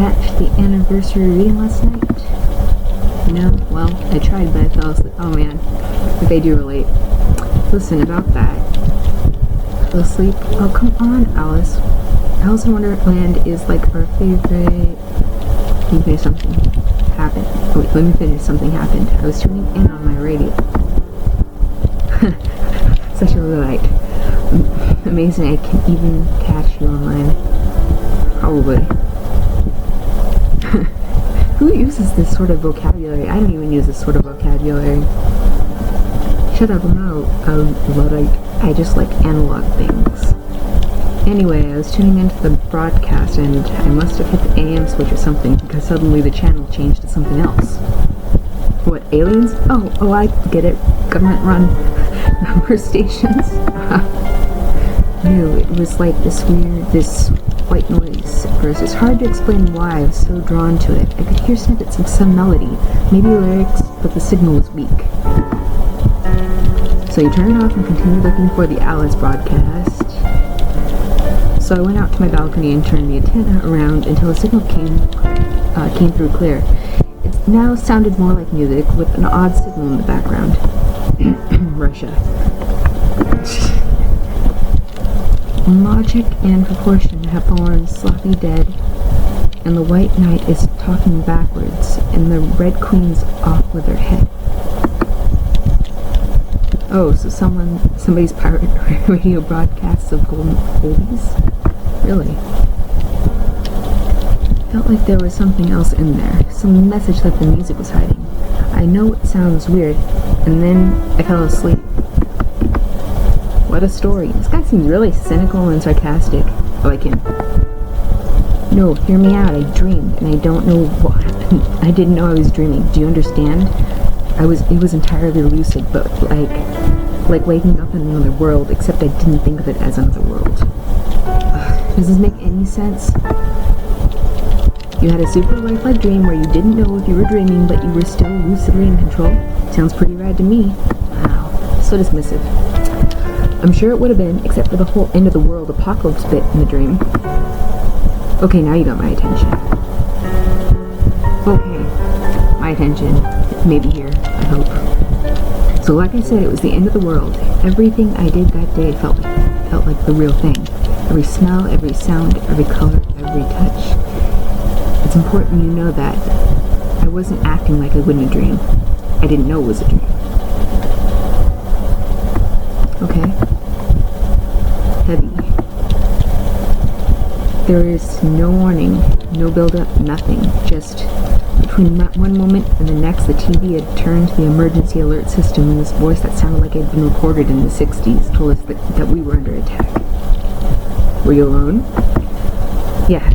catch the anniversary reading last night? No? Well, I tried, but I fell asleep. Oh man, if I do relate. Listen, about that. Fell asleep? Oh, come on, Alice. Alice in Wonderland is like our favorite... Let me finish something happened. Oh, wait, let me finish something happened. I was tuning in on my radio. Such a light. Amazing I can even catch you online. Probably. Who uses this sort of vocabulary? I don't even use this sort of vocabulary. Shut up, I'm not a Luddite. I just like analog things. Anyway, I was tuning into the broadcast and I must have hit the AM switch or something because suddenly the channel changed to something else. What, aliens? Oh, I get it. Government-run number stations. No, it was like this white noise at first. It's hard to explain why I was so drawn to it. I could hear snippets of some melody, maybe lyrics, but the signal was weak. So you turn it off and continue looking for the Alice broadcast. So I went out to my balcony and turned the antenna around until the signal came through clear. It now sounded more like music with an odd signal in the background. Russia. Logic and proportion have fallen sloppy dead, and the white knight is talking backwards, and the red queen's off with her head. Oh, so somebody's pirate radio broadcasts of oldies? Really? Felt like there was something else in there, some message that the music was hiding. I know it sounds weird, and then I fell asleep. What a story. This guy seems really cynical and sarcastic. I like him. No, hear me out. I dreamed, and I don't know what happened. I didn't know I was dreaming. Do you understand? It was entirely lucid, but like waking up in another world, except I didn't think of it as another world. Does this make any sense? You had a super lifelike dream where you didn't know if you were dreaming, but you were still lucidly in control? Sounds pretty rad to me. Wow, so dismissive. I'm sure it would have been, except for the whole end of the world apocalypse bit in the dream. Okay, now you got my attention. Okay, my attention. Maybe here, I hope. So like I said, it was the end of the world. Everything I did that day felt like the real thing. Every smell, every sound, every color, every touch. It's important you know that. I wasn't acting like I wouldn't dream. I didn't know it was a dream. Okay. Heavy. There is no warning, no build-up, nothing. Just between one moment and the next, the TV had turned to the emergency alert system, and this voice that sounded like it had been recorded in the 60s told us that we were under attack. Were you alone? Yeah.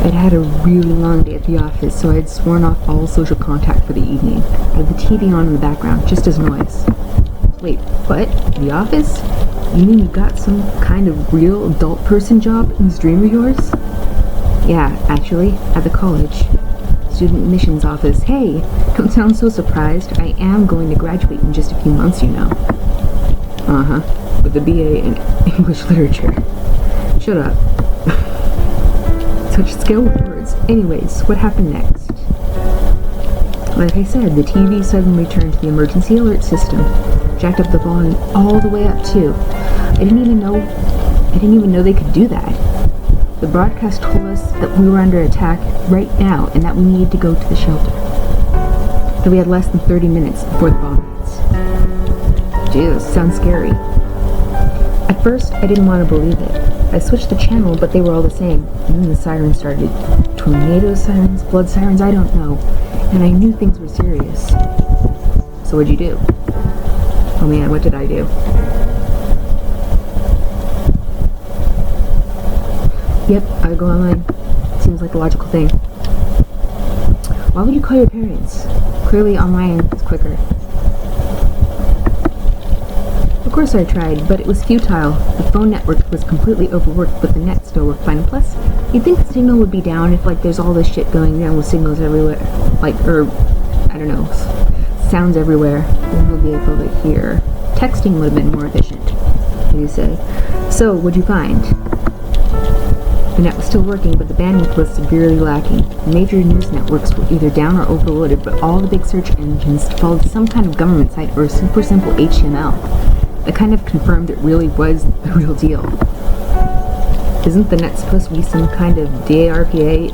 I'd had a really long day at the office, so I'd sworn off all social contact for the evening. I had the TV on in the background, just as noise. Wait, what? The office? You mean you got some kind of real adult person job in this dream of yours? Yeah, actually, at the college. Student admissions office. Hey, don't sound so surprised. I am going to graduate in just a few months, you know. Uh-huh. With a BA in English literature. Shut up. Such skilled words. Anyways, what happened next? Like I said, the TV suddenly turned to the emergency alert system. Jacked up the volume all the way up too. I didn't even know they could do that. The broadcast told us that we were under attack right now and that we needed to go to the shelter. That we had less than 30 minutes before the bomb hits. Jesus, sounds scary. At first, I didn't want to believe it. I switched the channel, but they were all the same. And then the sirens started. Tornado sirens, blood sirens, I don't know. And I knew things were serious. So what'd you do? Oh man, what did I do? Yep, I would go online. Seems like a logical thing. Why would you call your parents? Clearly online is quicker. Of course I tried, but it was futile. The phone network was completely overworked, but the net still worked fine. Plus, you'd think the signal would be down if there's all this shit going down with signals everywhere. I don't know, sounds everywhere. And we'll be able to hear. Texting would have been more efficient, you say. So, what'd you find? The net was still working, but the bandwidth was severely lacking. Major news networks were either down or overloaded, but all the big search engines followed some kind of government site or super simple HTML. That kind of confirmed it really was the real deal. Isn't the net supposed to be some kind of DARPA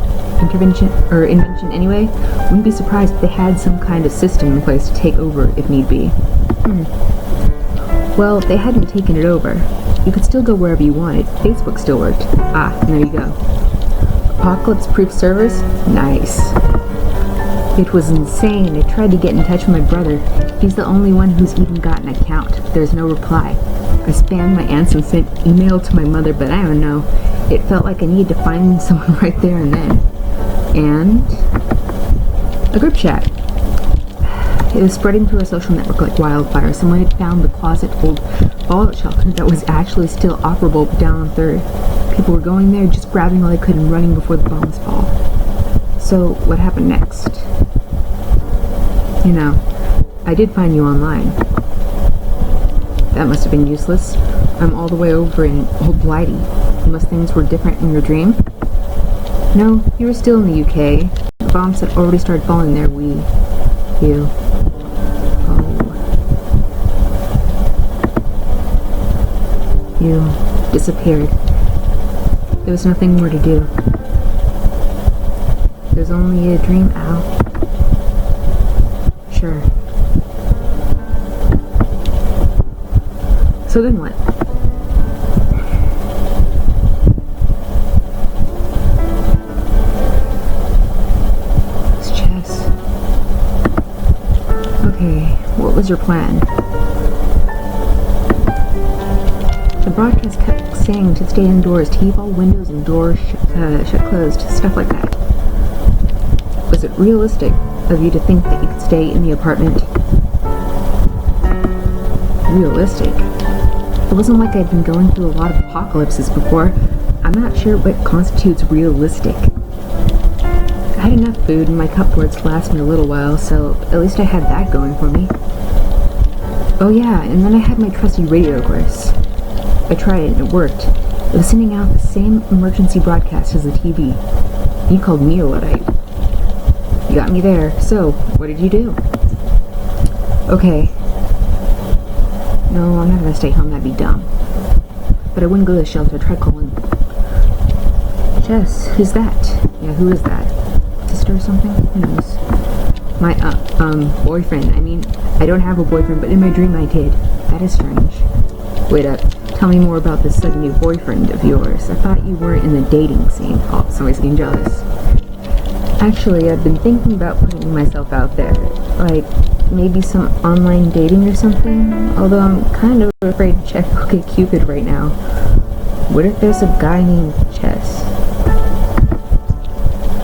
invention anyway? Wouldn't be surprised if they had some kind of system in place to take over if need be. Well, they hadn't taken it over. You could still go wherever you wanted. Facebook still worked. Ah, and there you go. Apocalypse-proof servers? Nice. It was insane. I tried to get in touch with my brother. He's the only one who's even got an account, but there's no reply. I spammed my answer and sent email to my mother, but I don't know. It felt like I needed to find someone right there and then. And a group chat. It was spreading through a social network like wildfire. Someone had found the closet old fallout shelter that was actually still operable down on 3rd. People were going there, just grabbing all they could and running before the bombs fall. So, what happened next? You know, I did find you online. That must have been useless. I'm all the way over in Old Blighty. Unless things were different in your dream? No, you were still in the UK. The bombs had already started falling there. You. You disappeared. There was nothing more to do. There's only a dream, Al. Sure. So then what? It's chess. Okay, what was your plan? The broadcast kept saying to stay indoors, to keep all windows and doors shut closed, stuff like that. Was it realistic of you to think that you could stay in the apartment? Realistic? It wasn't like I'd been going through a lot of apocalypses before. I'm not sure what constitutes realistic. I had enough food and my cupboards to last me a little while, so at least I had that going for me. Oh yeah, and then I had my trusty radio, of course. I tried it and it worked. It was sending out the same emergency broadcast as the TV. You called me a Luddite. You got me there. So, what did you do? Okay. No, I'm not gonna stay home. That'd be dumb. But I wouldn't go to the shelter. I tried calling. Jess, who's that? Yeah, who is that? Sister or something? Who knows? My, boyfriend. I mean, I don't have a boyfriend, but in my dream I did. That is strange. Wait up. Tell me more about this sudden new boyfriend of yours. I thought you weren't in the dating scene. Oh, somebody's getting jealous. Actually, I've been thinking about putting myself out there. Like, maybe some online dating or something. Although I'm kind of afraid to check OkCupid right now. What if there's a guy named Chess?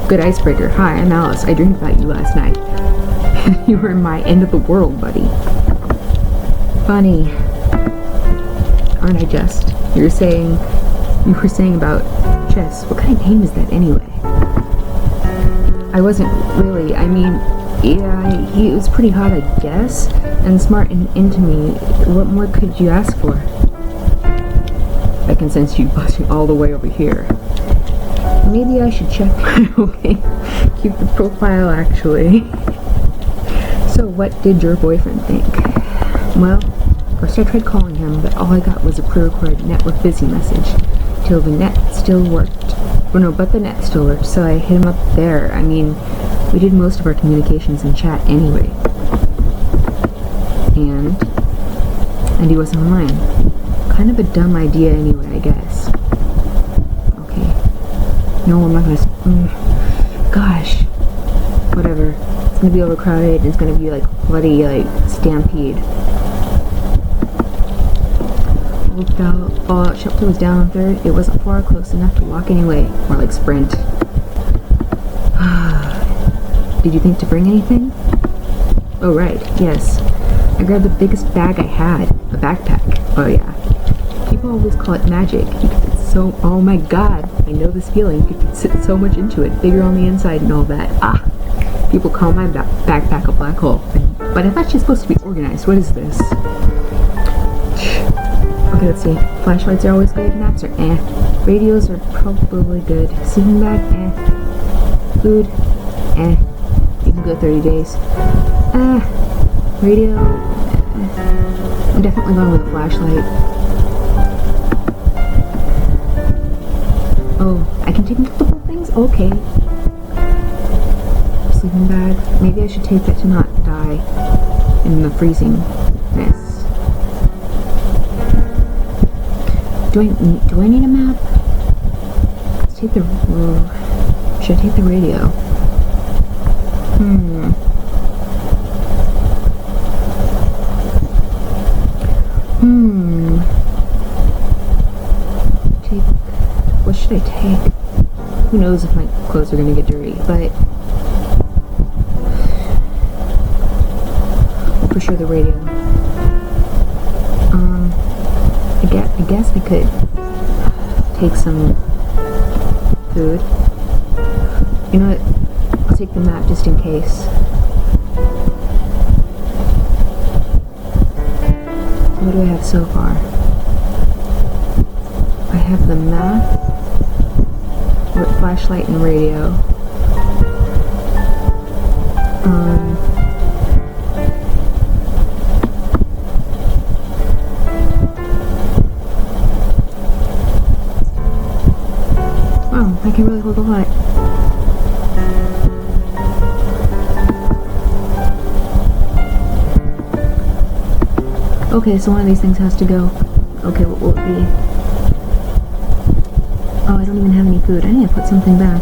Good icebreaker. Hi, I'm Alice. I dreamed about you last night. You were in my end of the world, buddy. Funny. Aren't I just? You were saying about Chess. What kind of name is that anyway? I wasn't really. I mean, yeah, he was pretty hot, I guess, and smart and into me. What more could you ask for? I can sense you busting all the way over here. Maybe I should check my OkCupid profile, actually. So, what did your boyfriend think? Well, first I tried calling him, but all I got was a pre-recorded network busy message. Till the net still worked. Well, no, but the net still worked, so I hit him up there. I mean, we did most of our communications in chat anyway. And he wasn't online. Kind of a dumb idea anyway, I guess. Okay. No, I'm not gonna... Gosh. Whatever. It's gonna be overcrowded, and it's gonna be like bloody, like, stampede. Fallout shelter was down on 3rd. It wasn't far close enough to walk anyway. More like sprint. Did you think to bring anything? Oh, right. Yes. I grabbed the biggest bag I had. A backpack. Oh, yeah. People always call it magic. You could fit so... Oh, my God. I know this feeling. You could fit so much into it. Bigger on the inside and all that. People call my backpack a black hole. But I thought she's supposed to be organized. What is this? Okay, let's see. Flashlights are always good. Maps are eh. Radios are probably good. Sleeping bag, Food, You can go 30 days. Radio, I'm definitely going with a flashlight. Oh, I can take multiple things? Okay. Sleeping bag. Maybe I should take that to not die in the freezingness. Do I need a map? Let's take the... should I take the radio? What should I take? Who knows if my clothes are gonna get dirty, but... for sure the radio. I guess I could take some food. You know what? I'll take the map just in case. What do I have so far? I have the map, flashlight, and radio. Wow, I can really hold a lot. Okay, so one of these things has to go. Okay, what will it be? Oh, I don't even have any food. I need to put something back.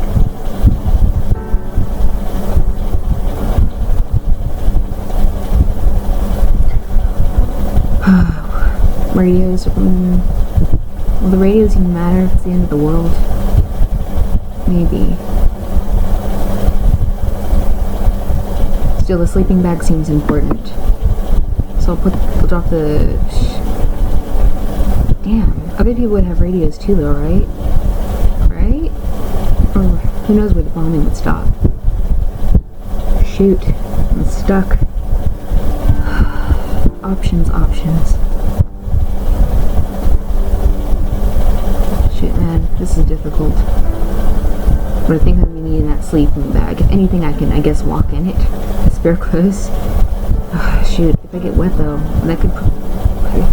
Radios. Will the radios even matter if it's the end of the world? Maybe. Still, the sleeping bag seems important. So I'll drop the... Damn. Other people would have radios too though, right? Right? Oh, who knows where the bombing would stop. Shoot. I'm stuck. Options. Shit, man. This is difficult. But I think I'm gonna be needing that sleeping bag. If anything, I can, I guess, walk in it. Spare clothes. Shoot, if I get wet though, that could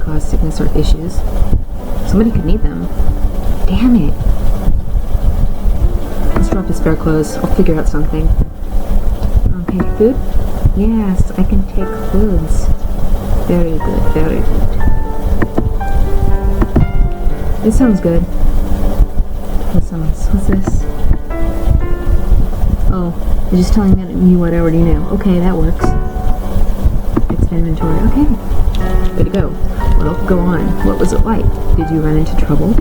cause sickness or issues. Somebody could need them. Damn it. Let's drop the spare clothes. I'll figure out something. Okay, food? Yes, I can take foods. Very good, very good. This sounds good. What's this? Oh, you're just telling me what I already knew. Okay, that works. Inventory. Okay. Way to go. Well, go on. What was it like? Did you run into trouble?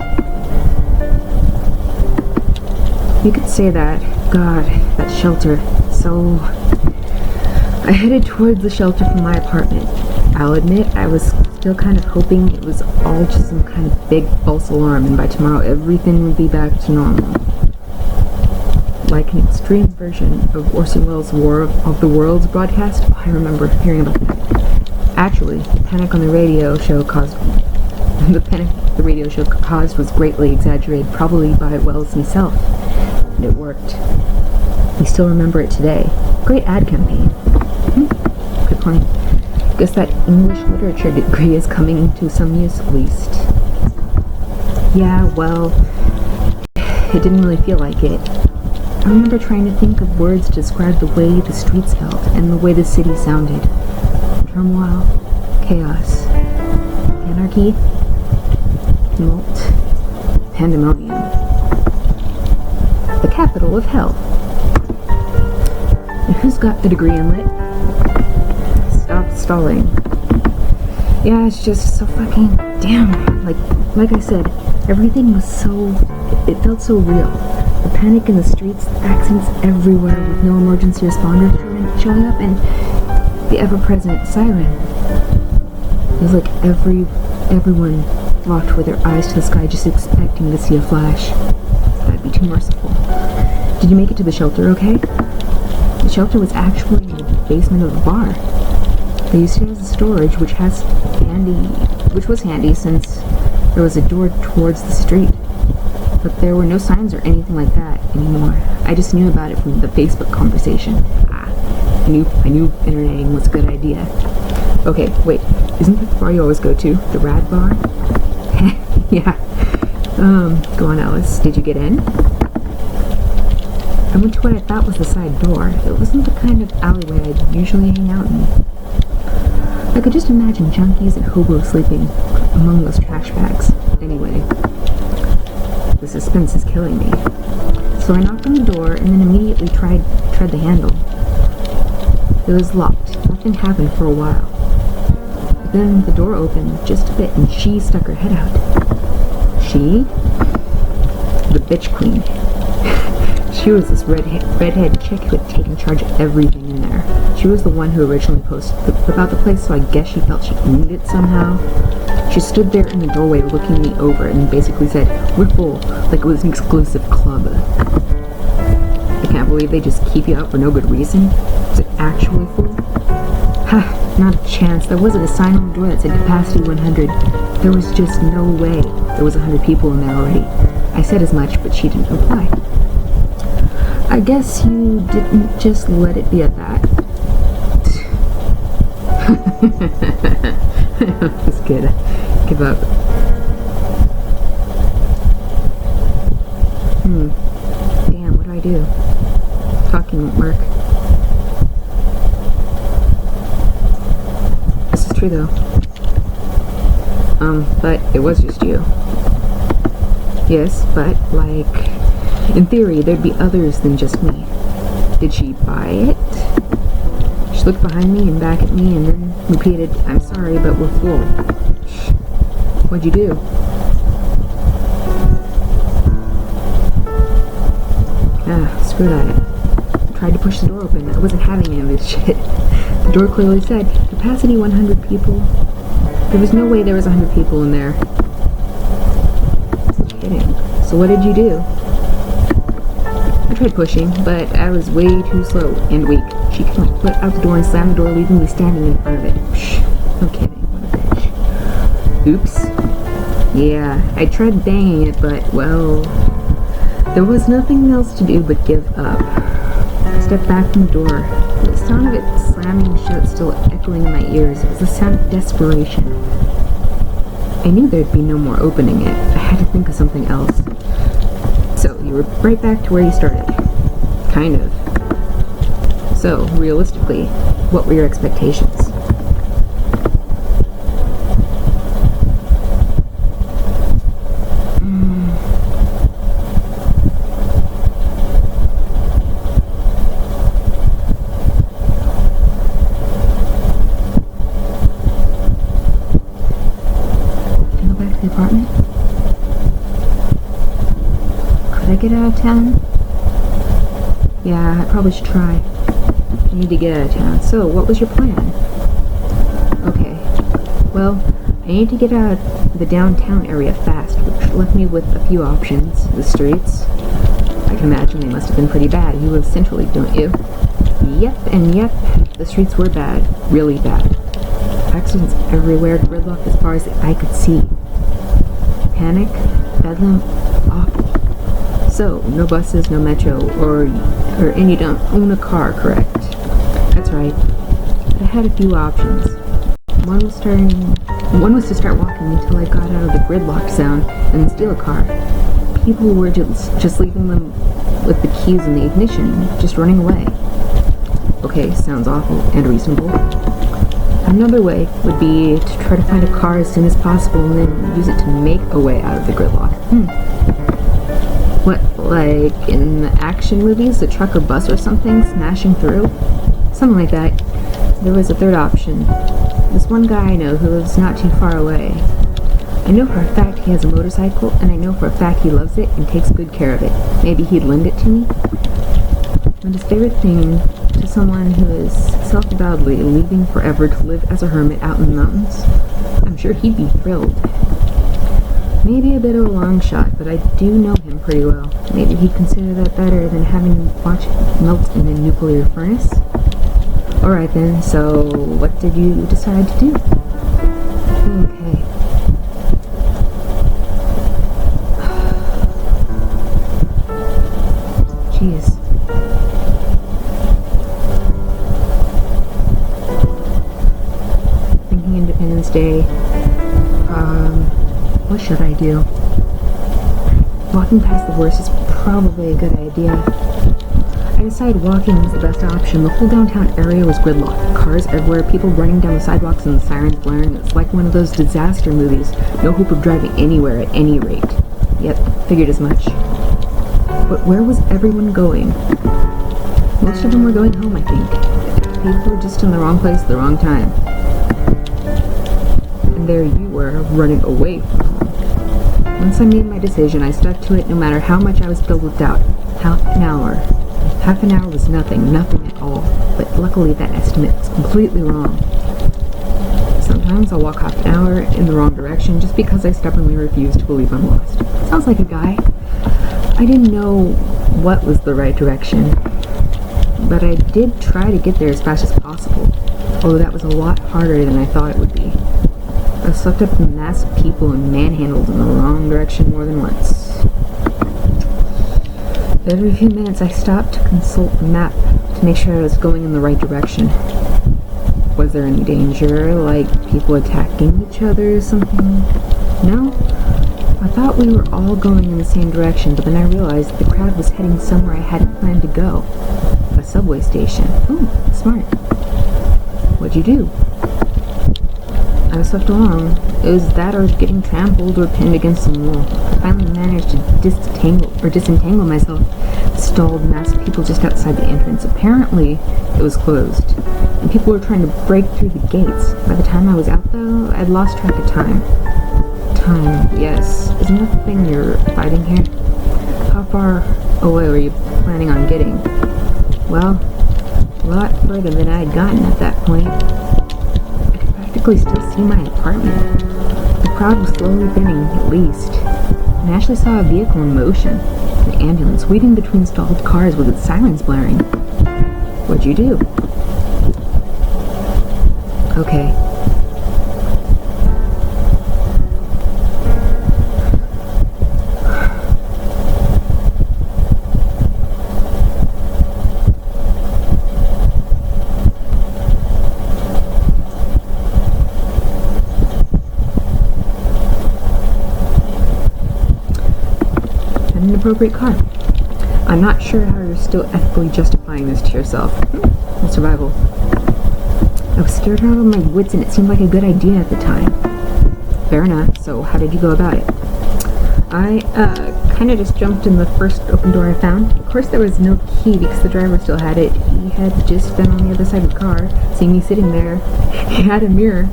You could say that. God, that shelter. So... I headed towards the shelter from my apartment. I'll admit, I was still kind of hoping it was all just some kind of big false alarm and by tomorrow everything would be back to normal. Like an extreme version of Orson Welles' War of the Worlds broadcast. Oh, I remember hearing about that. Actually, the panic on the radio show caused was greatly exaggerated, probably by Welles himself. And it worked. We still remember it today. Great ad campaign. Good point. Guess that English literature degree is coming to some use at least. Yeah, well, it didn't really feel like it. I remember trying to think of words to describe the way the streets felt and the way the city sounded. Turmoil, chaos, anarchy, tumult, pandemonium. The capital of hell. And who's got the degree in lit? Stop stalling. Yeah, it's just so fucking damn. Like I said, everything was so... It felt so real. The panic in the streets, accidents everywhere with no emergency responders showing up, and the ever-present siren. It was like everyone walked with their eyes to the sky just expecting to see a flash. That'd be too merciful. Did you make it to the shelter okay? The shelter was actually in the basement of the bar. They used it as a storage, which was handy since there was a door towards the street. but there were no signs or anything like that anymore. I just knew about it from the Facebook conversation. I knew interneting was a good idea. Okay, wait, isn't that the bar you always go to? The Rad Bar? Yeah. Go on, Alice. Did you get in? I went to what I thought was the side door. It wasn't the kind of alleyway I'd usually hang out in. I could just imagine junkies and hobos sleeping among those trash bags. Anyway, the suspense is killing me. So I knocked on the door and then immediately tried the handle. It was locked. Nothing happened for a while. But then the door opened just a bit and she stuck her head out. She? The bitch queen. She was this redhead chick who had taken charge of everything in there. She was the one who originally posted about the place, so I guess she felt she owned it somehow. She stood there in the doorway looking me over and basically said, "We're full," like it was an exclusive club. I can't believe they just keep you out for no good reason. Was it actually full? Ha, not a chance. There wasn't a sign on the door that said capacity 100. There was just no way there was 100 people in there already. I said as much, but she didn't reply. I guess you didn't just let it be at that. That's good. Give up. Damn, what do I do? Talking won't work. This is true though. But it was just you. Yes, but like, in theory, there'd be others than just me. Did she buy it? She looked behind me and back at me and then repeated, "I'm sorry, but we're full." What'd you do? Screw that. I tried to push the door open. I wasn't having any of this shit. The door clearly said, capacity 100 people. There was no way there was 100 people in there. Just kidding. So what did you do? I tried pushing, but I was way too slow and weak. She kicked my foot out the door and slammed the door, leaving me standing in front of it. Psh, no kidding, what a bitch. Oops. Yeah, I tried banging it, but, well, there was nothing else to do but give up. I stepped back from the door. The sound of it slamming shut still echoing in my ears. It was the sound of desperation. I knew there'd be no more opening it. I had to think of something else. So, you were right back to where you started. Kind of. So, realistically, what were your expectations? Can I go back to the apartment? Could I get out of town? Yeah, I probably should try. I need to get out of town. So, what was your plan? Okay. Well, I need to get out of the downtown area fast, which left me with a few options. The streets. I can imagine they must have been pretty bad. You live centrally, don't you? Yep, and yep. The streets were bad. Really bad. Accidents everywhere, gridlock as far as the eye could see. Panic, bedlam, awful. So, no buses, no metro, and you don't own a car, correct? That's right. But I had a few options. One was to start walking until I got out of the gridlock zone and then steal a car. People were just leaving them with the keys in the ignition, just running away. Okay, sounds awful and reasonable. Another way would be to try to find a car as soon as possible and then use it to make a way out of the gridlock. What, like in the action movies, a truck or bus or something smashing through? Something like that. There was a third option. This one guy I know who lives not too far away. I know for a fact he has a motorcycle, and I know for a fact he loves it and takes good care of it. Maybe he'd lend it to me? And his favorite thing to someone who is self-avowedly leaving forever to live as a hermit out in the mountains? I'm sure he'd be thrilled. Maybe a bit of a long shot, but I do know him pretty well. Maybe he'd consider that better than having him watch it melt in a nuclear furnace? Alright then, so what did you decide to do? Okay. Jeez. Thinking Independence Day. What should I do? Walking past the horse is probably a good idea. I decided walking was the best option. The whole downtown area was gridlocked. Cars everywhere, people running down the sidewalks and the sirens blaring. It's like one of those disaster movies. No hope of driving anywhere at any rate. Yep, figured as much. But where was everyone going? Most of them were going home, I think. People were just in the wrong place at the wrong time. And there you were, running away from home. Once I made my decision, I stuck to it no matter how much I was filled with doubt. Half an hour. Half an hour was nothing at all. But luckily that estimate was completely wrong. Sometimes I'll walk half an hour in the wrong direction just because I stubbornly refuse to believe I'm lost. Sounds like a guy. I didn't know what was the right direction, but I did try to get there as fast as possible, although that was a lot harder than I thought it would be. I was swept up in a mass of people and manhandled in the wrong direction more than once. Every few minutes I stopped to consult the map to make sure I was going in the right direction. Was there any danger, like people attacking each other or something? No? I thought we were all going in the same direction, but then I realized the crowd was heading somewhere I hadn't planned to go. A subway station. Ooh, smart. What'd you do? I was swept along. It was that or getting trampled or pinned against some wall. I finally managed to disentangle myself. The stalled mass of people just outside the entrance. Apparently, it was closed, and people were trying to break through the gates. By the time I was out, though, I'd lost track of time. Time, yes. Isn't that the thing you're fighting here? How far away were you planning on getting? Well, a lot further than I had gotten at that point. I could practically still see my apartment. The crowd was slowly thinning, at least. And I actually saw a vehicle in motion. An ambulance weaving between stalled cars with its sirens blaring. What'd you do? Okay. Appropriate car. I'm not sure how you're still ethically justifying this to yourself. Survival. I was scared out of my wits and it seemed like a good idea at the time. Fair enough, so how did you go about it? I kind of just jumped in the first open door I found. Of course there was no key because the driver still had it. He had just been on the other side of the car, seeing me sitting there. He had a mirror,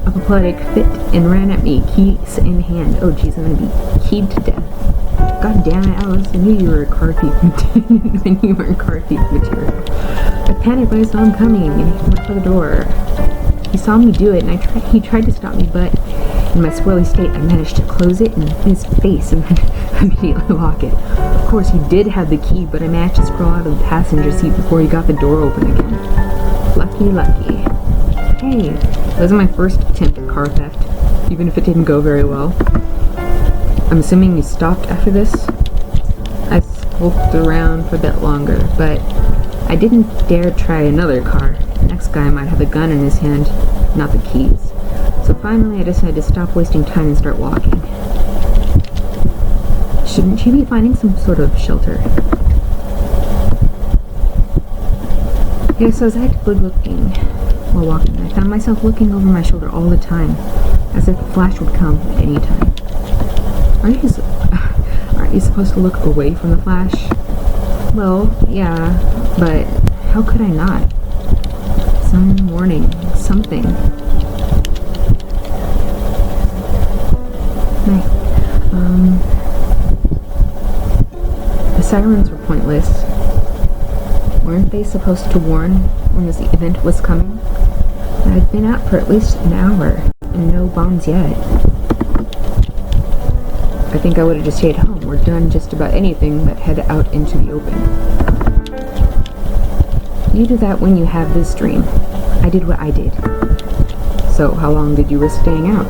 apoplectic fit, and ran at me, keys in hand. Oh jeez, I'm gonna be keyed to death. God damn it, Alice, I knew you were a car thief. I knew you were a car thief material. I panicked when I saw him coming and he went for the door. He saw me do it and he tried to stop me, but in my swirly state I managed to close it in his face and then immediately lock it. Of course he did have the key, but I managed to scroll out of the passenger seat before he got the door open again. Lucky, lucky. Hey, that was my first attempt at car theft, even if it didn't go very well. I'm assuming you stopped after this? I skulked around for a bit longer, but I didn't dare try another car. The next guy might have a gun in his hand, not the keys. So finally I decided to stop wasting time and start walking. Shouldn't you be finding some sort of shelter? Yes, I was actively looking while walking. I found myself looking over my shoulder all the time, as if the flash would come at any time. Aren't you supposed to look away from the flash? Well, yeah, but how could I not? Some warning, something. The sirens were pointless. Weren't they supposed to warn when this event was coming? I'd been out for at least an hour, and no bombs yet. I think I would have just stayed home or done just about anything but head out into the open. You do that when you have this dream. I did what I did. So how long did you risk staying out?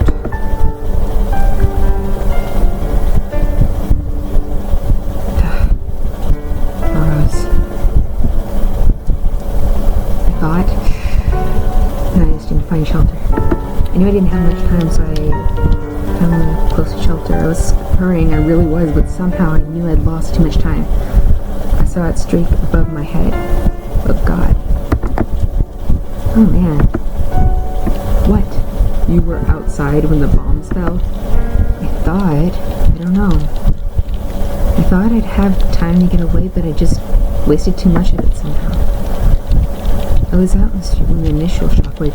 any shelter. I knew I didn't have much time, so I found close to shelter. I was hurrying, I really was, but somehow I knew I'd lost too much time. I saw it streak above my head. Oh God. Oh man. What? You were outside when the bombs fell? I don't know. I thought I'd have time to get away, but I just wasted too much of it somehow. I was out in the street when the initial shockwave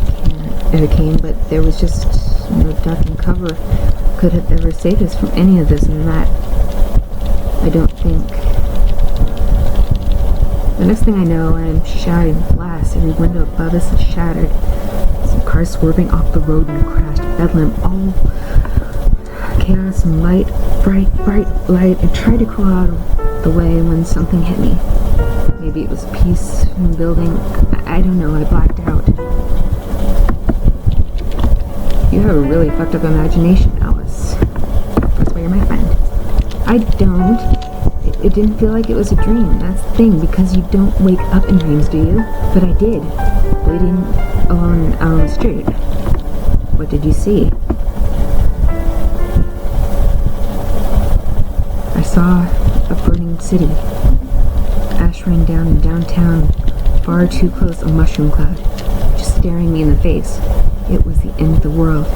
came, but there was just no duck and cover could have ever saved us from any of this, and that I don't think. The next thing I know, I'm shouting glass. Every window above us is shattered. Some cars swerving off the road and crashed. Bedlam, all chaos and light, bright light. I tried to crawl out of the way when something hit me. Maybe it was a piece from the building. I don't know, I blacked out. You have a really fucked up imagination, Alice. That's why you're my friend. I don't. It didn't feel like it was a dream. That's the thing, because you don't wake up in dreams, do you? But I did. Bleeding alone out on the street. What did you see? I saw a burning city. Ash rained down in downtown, far too close, a mushroom cloud, just staring me in the face. It was the end of the world.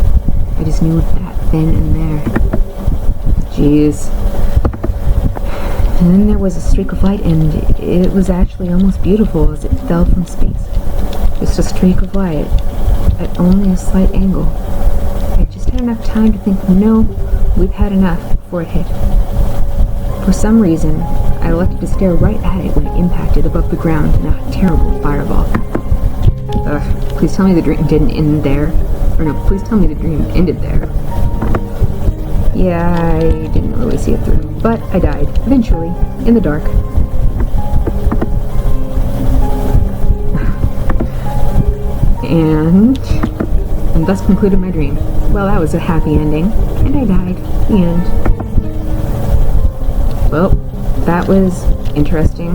I just knew that then and there. Jeez. And then there was a streak of light, and it was actually almost beautiful as it fell from space. Just a streak of light, at only a slight angle. I just had enough time to think, no, we've had enough, before it hit. For some reason, I elected to stare right at it when it impacted above the ground in a terrible fireball. Please tell me the dream didn't end there. Or no, please tell me the dream ended there. Yeah, I didn't really see it through. But I died, eventually, in the dark. and thus concluded my dream. Well, that was a happy ending. And I died. The end. Well, that was interesting.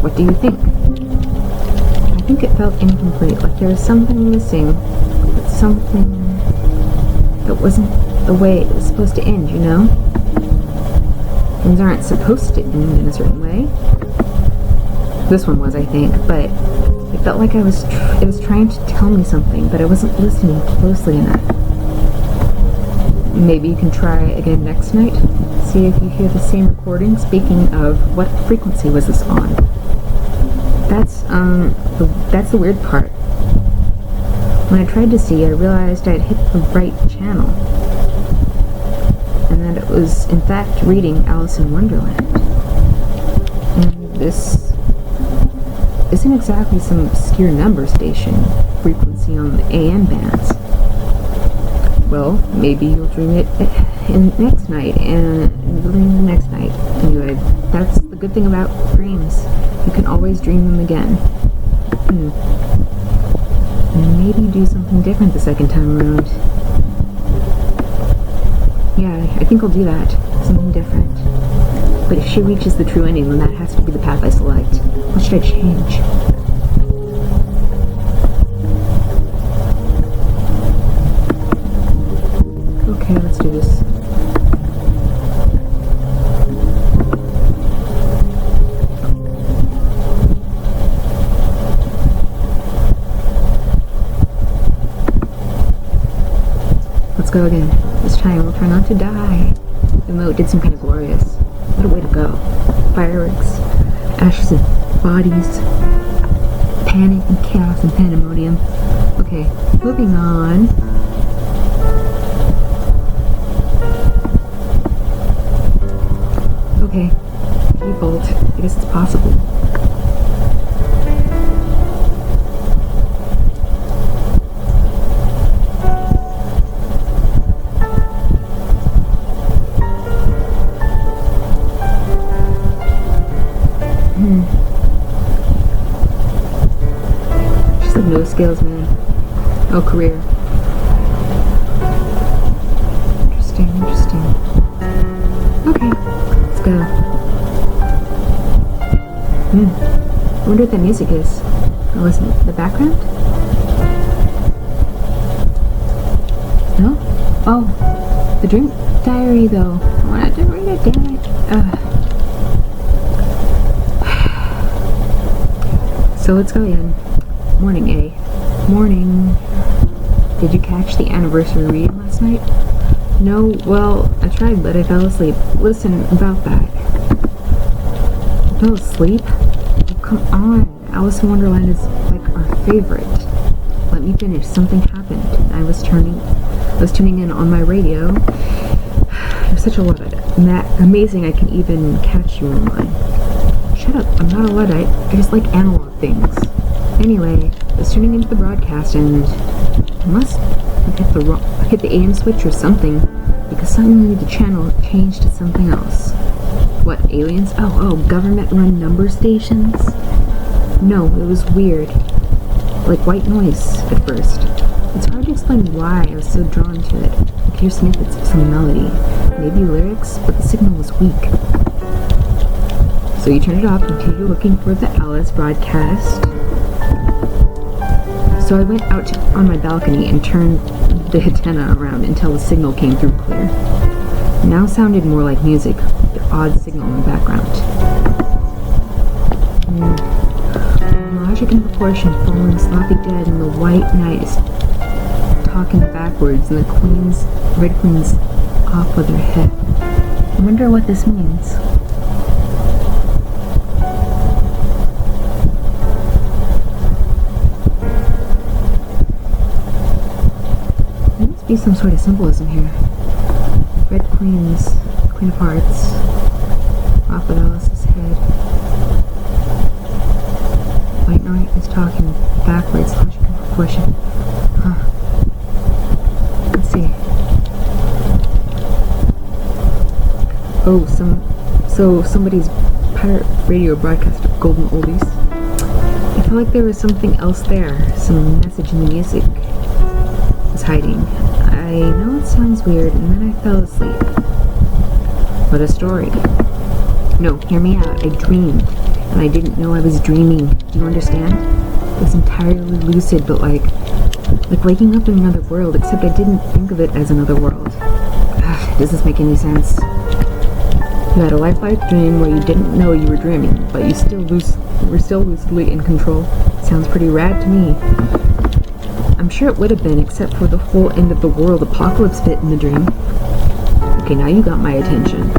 What do you think? I think it felt incomplete, like there was something missing, but something that wasn't the way it was supposed to end, you know? Things aren't supposed to end in a certain way. This one was, I think, but it felt like it was trying to tell me something, but I wasn't listening closely enough. Maybe you can try again next night. See if you hear the same recording. Speaking of, what frequency was this on? That's the weird part. When I tried to see, I realized I'd hit the right channel. And that it was, in fact, reading Alice in Wonderland. And this isn't exactly some obscure number station frequency on the AM bands. Well, maybe you'll dream it next night, and dream the next night. Anyway, that's the good thing about dreams. You can always dream them again. And maybe do something different the second time around. Yeah, I think I'll do that. Something different. But if she reaches the true ending, then that has to be the path I select. What should I change? Okay, let's do this. Let's go again. This time we'll try not to die. Even though it did seem kind of glorious. What a way to go. Fireworks, ashes of bodies, panic and chaos and pandemonium. Okay, moving on. Okay, default. I guess it's possible. Just like no skills, man. No career. Interesting. Okay, let's go. I wonder what that music is. Oh, isn't it the background? No? Oh, the dream diary though. I wanted to read it, damn it. So let's go again. Morning, A. Morning. Did you catch the anniversary read last night? No, well, I tried, but I fell asleep. Listen, about that. You fell asleep? Oh, come on. Alice in Wonderland is like our favorite. Let me finish. Something happened. I was tuning in on my radio. You're such a Luddite. Amazing I can even catch you online. Shut up. I'm not a Luddite. I just like analog things. Anyway, I was tuning into the broadcast and I must have hit the AM switch or something, because suddenly the channel changed to something else. What, aliens? Oh, government-run number stations? No, it was weird. Like white noise at first. It's hard to explain why I was so drawn to it. I could hear snippets of some melody, maybe lyrics, but the signal was weak. So you turned it off and continued looking for the Alice broadcast. So I went out on my balcony and turned the antenna around until the signal came through clear. It now sounded more like music, with the odd signal in the background. Logic and proportion falling sloppy dead, and the white knight is talking backwards, and the red queen's off with her head. I wonder what this means. There must be some sort of symbolism here. Red queen's, queen of hearts, off with Alice's head. White knight is talking backwards, logic and proportion. Huh. Let's see. Oh, somebody's pirate radio broadcast of golden oldies. I felt like there was something else there. Some message in the music was hiding. I know it sounds weird, and then I fell asleep. What a story. No, hear me out. I dreamed, and I didn't know I was dreaming. Do you understand? It was entirely lucid, but like waking up in another world, except I didn't think of it as another world. Does this make any sense? You had a lifelike dream where you didn't know you were dreaming, but you were still lucidly in control. Sounds pretty rad to me. I'm sure it would have been, except for the whole end of the world apocalypse bit in the dream. Okay, now you got my attention.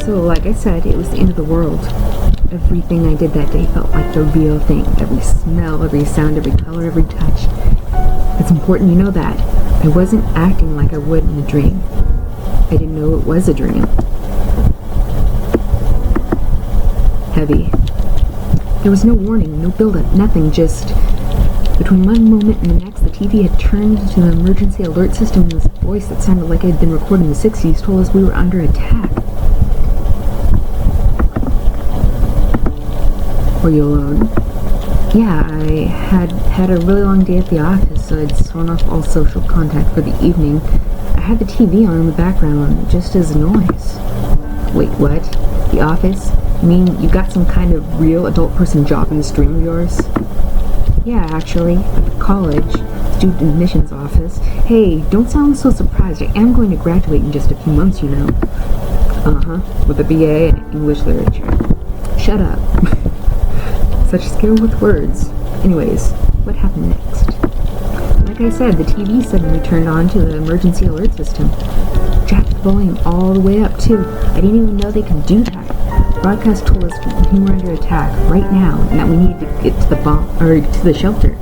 So, like I said, it was the end of the world. Everything I did that day felt like the real thing. Every smell, every sound, every color, every touch. It's important you know that. I wasn't acting like I would in a dream. I didn't know it was a dream. Heavy. There was no warning, no build-up, nothing, just between one moment and the next, the TV had turned to the emergency alert system, and this voice that sounded like it had been recorded in the 60s told us we were under attack. Were you alone? Yeah, I had a really long day at the office, so I'd sworn off all social contact for the evening. I had the TV on in the background, just as a noise. Wait, what? The office? You mean you got some kind of real adult person job in this dream of yours? Yeah, actually, at the college, student admissions office. Hey, don't sound so surprised. I am going to graduate in just a few months, you know. With a BA in English literature. Shut up. Such skill with words. Anyways, what happened next? Like I said, the TV suddenly turned on to the emergency alert system. Jacked the volume all the way up, too. I didn't even know they could do that. Broadcast told us we were under attack right now, and that we needed to get to the shelter.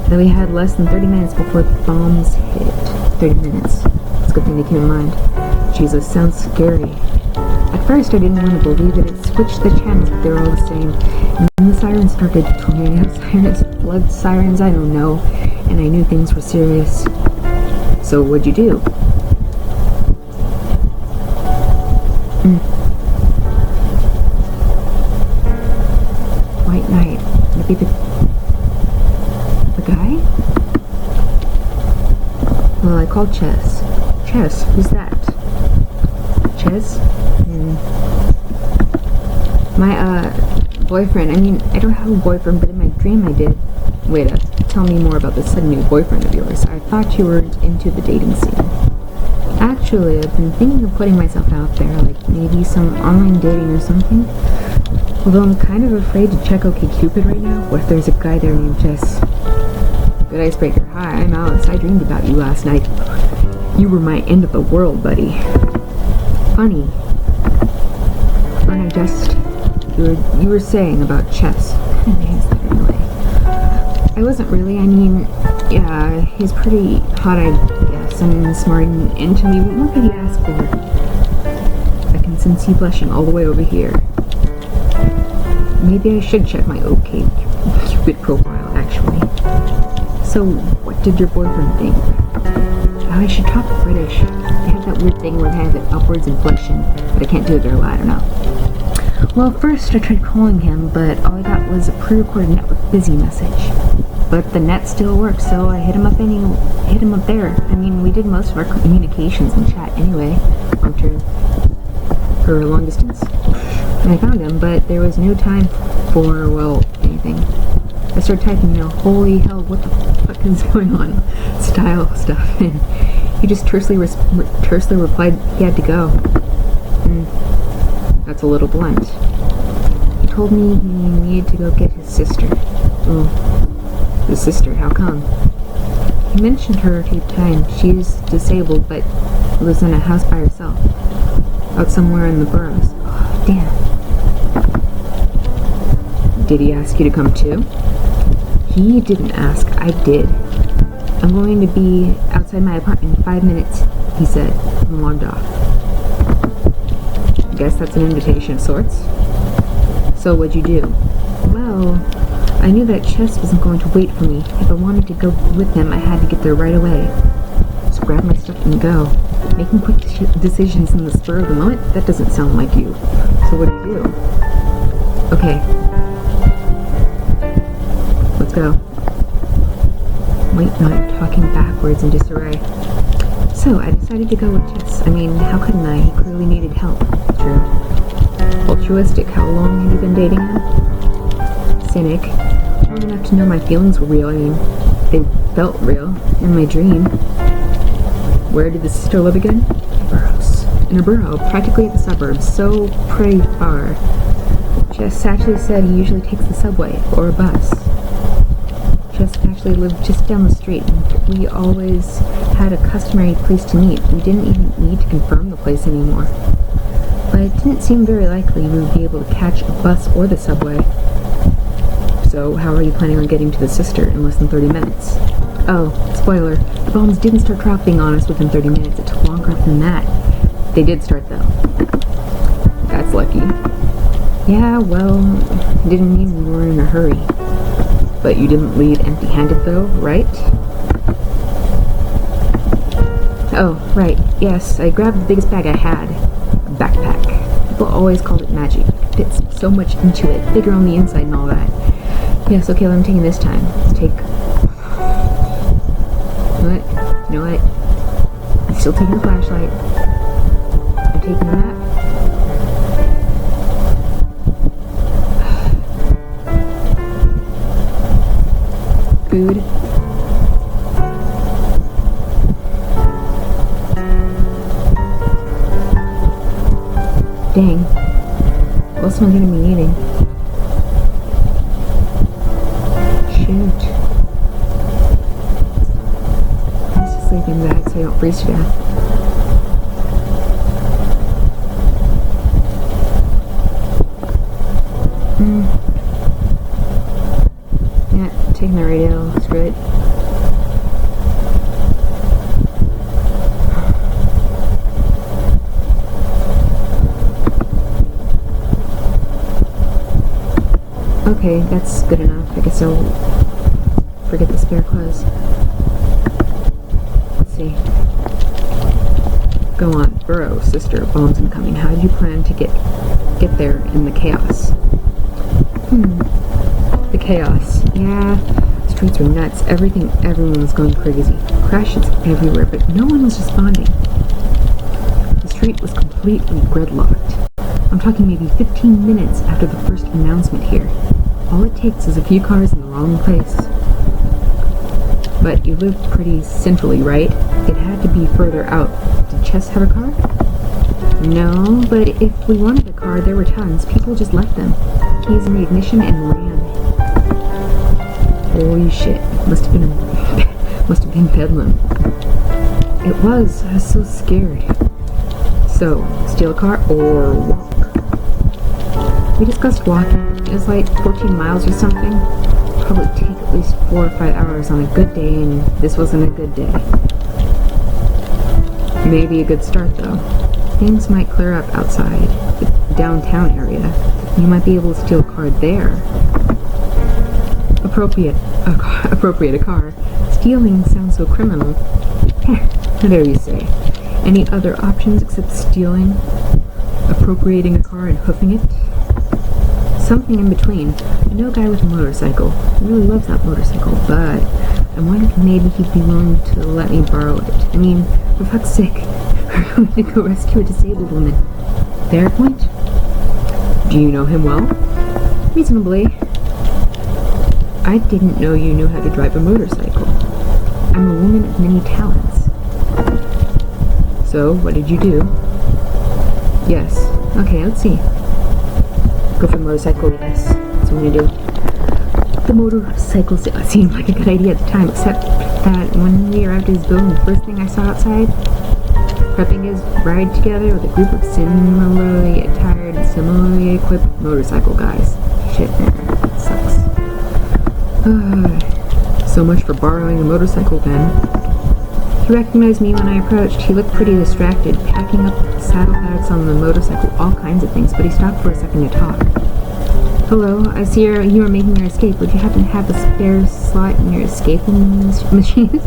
That we had less than 30 minutes before the bombs hit. 30 minutes. It's a good thing they came in mind. Jesus, sounds scary. At first, I didn't want to believe that it switched the channels, but they were all the same. And then the sirens started. Tornado sirens, blood sirens, I don't know. And I knew things were serious. So what'd you do? White Knight. Maybe the guy? Well, I called Chess. Chess? Who's that? Chess? My, boyfriend. I mean, I don't have a boyfriend, but in my dream I did. Wait up. Tell me more about this sudden new boyfriend of yours. I thought you were into the dating scene. Actually, I've been thinking of putting myself out there, like maybe some online dating or something. Although I'm kind of afraid to check OkCupid right now. What if there's a guy there named Jess? Good icebreaker. Hi, I'm Alice. I dreamed about you last night. You were my end of the world, buddy. Funny. Aren't I just... You were saying about Chess. Anyway. I wasn't really. I mean, yeah, he's pretty hot, I guess, and smart and into me. What could he ask for? I can sense you blushing all the way over here. Maybe I should check my OkCupid profile, actually. So, what did your boyfriend think? Oh, I should talk British. They have that weird thing where they have an upwards inflection, but I can't do it very well, I don't know. Well, first I tried calling him, but all I got was a pre-recorded network busy message. But the net still works, so I hit him up there. I mean, we did most of our communications in chat anyway, for long distance. And I found him, but there was no time for, well, anything. I started typing, holy hell, what the fuck is going on? Style stuff, and he just tersely replied he had to go. That's a little blunt. He told me he needed to go get his sister. Oh, his sister, how come? He mentioned her a few times. She's disabled, but lives in a house by herself. Out somewhere in the boroughs. Oh, damn. Did he ask you to come too? He didn't ask, I did. I'm going to be outside my apartment in 5 minutes, he said, and logged off. I guess that's an invitation of sorts. So what'd you do? Well, I knew that Chess wasn't going to wait for me. If I wanted to go with him, I had to get there right away. Just grab my stuff and go. Making quick decisions in the spur of the moment? That doesn't sound like you. So what do you do? Okay. Let's go. Wait, no, I'm talking backwards in disarray. So, I decided to go with Jess. I mean, how couldn't I? He clearly needed help. True. Altruistic. How long have you been dating him? Cynic. Long enough to know my feelings were real. I mean, they felt real. In my dream. Where did the sister live again? Boroughs. In a borough, practically at the suburbs. So pretty far. Jess actually said he usually takes the subway or a bus. Jess actually lived just down the street, and we always had a customary place to meet. We didn't even need to confirm the place anymore. But it didn't seem very likely we would be able to catch a bus or the subway. So, how are you planning on getting to the sister in less than 30 minutes? Oh, spoiler, the bombs didn't start dropping on us within 30 minutes. It took longer than that. They did start, though. That's lucky. Yeah, well, didn't mean we were in a hurry. But you didn't leave empty-handed, though, right? Oh, right, yes, I grabbed the biggest bag I had. A backpack. People always called it magic. It fits so much into it, bigger on the inside and all that. Yes, okay, well, I'm taking this time. You know what? I'm still taking the flashlight. I'm taking that. Food. Dang. What else am I going to be eating? Shoot. Let's just sleep in bag so I don't freeze to death. Yeah, taking the radio. Screw it. Okay, that's good enough. I guess I'll forget the spare clothes. Let's see. Go on. Burrow, sister, bombs incoming. How did you plan to get there in the chaos? The chaos. Yeah, streets were nuts. Everyone was going crazy. Crashes everywhere, but no one was responding. The street was completely gridlocked. I'm talking maybe 15 minutes after the first announcement here. All it takes is a few cars in the wrong place. But you live pretty centrally, right? It had to be further out. Did Chess have a car? No, but if we wanted a car, there were tons. People just left them. Keys in the ignition and ran. Holy shit. Must have been bedlam. It was. I was so scared. So, steal a car or walk? We discussed walking. It was like 14 miles or something. Probably take at least 4 or 5 hours on a good day, and this wasn't a good day. Maybe a good start, though. Things might clear up outside the downtown area. You might be able to steal a car there. Appropriate a car. Stealing sounds so criminal. There you say. Any other options except stealing, appropriating a car, and hoofing it? Something in between. I know a guy with a motorcycle. He really loves that motorcycle, but I wondered if maybe he'd be willing to let me borrow it. I mean, for fuck's sake, we're going to go rescue a disabled woman. Fair point. Do you know him well? Reasonably. I didn't know you knew how to drive a motorcycle. I'm a woman of many talents. So, what did you do? Yes. Okay, let's see. Go for the motorcycle, yes. That's what I'm gonna do. The motorcycle seemed like a good idea at the time, except that when we arrived at his building, the first thing I saw outside, prepping his ride together with a group of similarly attired and similarly equipped motorcycle guys. Shit, man, that sucks. So much for borrowing a motorcycle then. He recognized me when I approached. He looked pretty distracted, packing up saddlebags on the motorcycle, all kinds of things, but he stopped for a second to talk. Hello, I see you are making your escape. Would you happen to have a spare slot in your escape machine?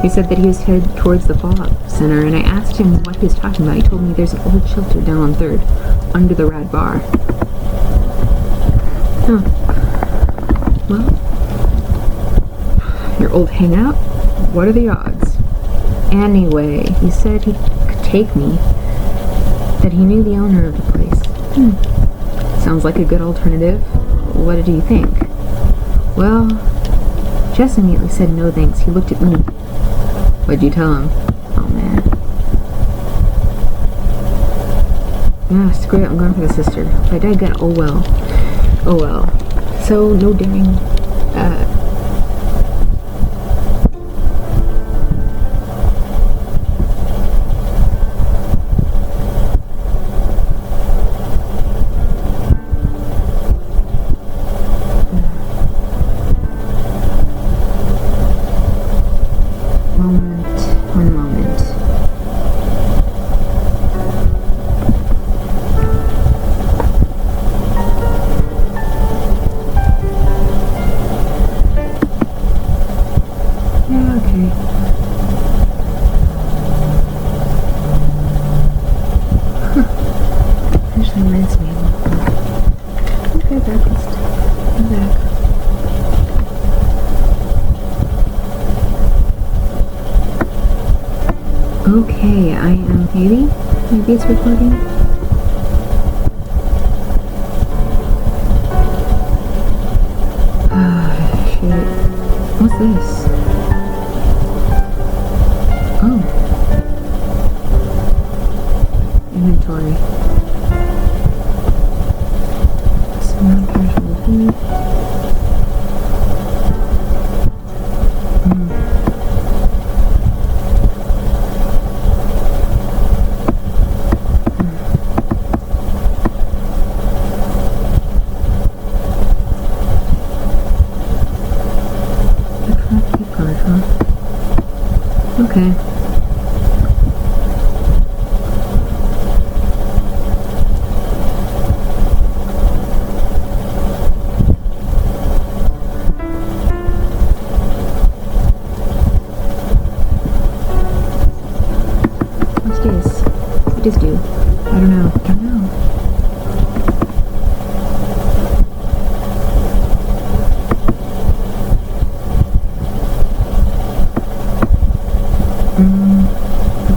He said that he was headed towards the Fallout Center, and I asked him what he was talking about. He told me there's an old shelter down on 3rd, under the Rad Bar. Huh. Well, your old hangout? What are the odds? Anyway, he said he could take me, that he knew the owner of the place. Sounds like a good alternative. What did he think? Well, Jess immediately said no thanks. He looked at me. What'd you tell him? Oh man. Yeah, screw it, I'm going for the sister. If I die again, oh well. Oh well. So, no daring, One moment. Yeah, okay. Actually reminds me of okay, breakfast. I'm back. Okay, I am maybe it's recording. Ah, shit. What's this? Oh. Inventory. Some non-perishable food. Okay. What's this? What does do? I don't know.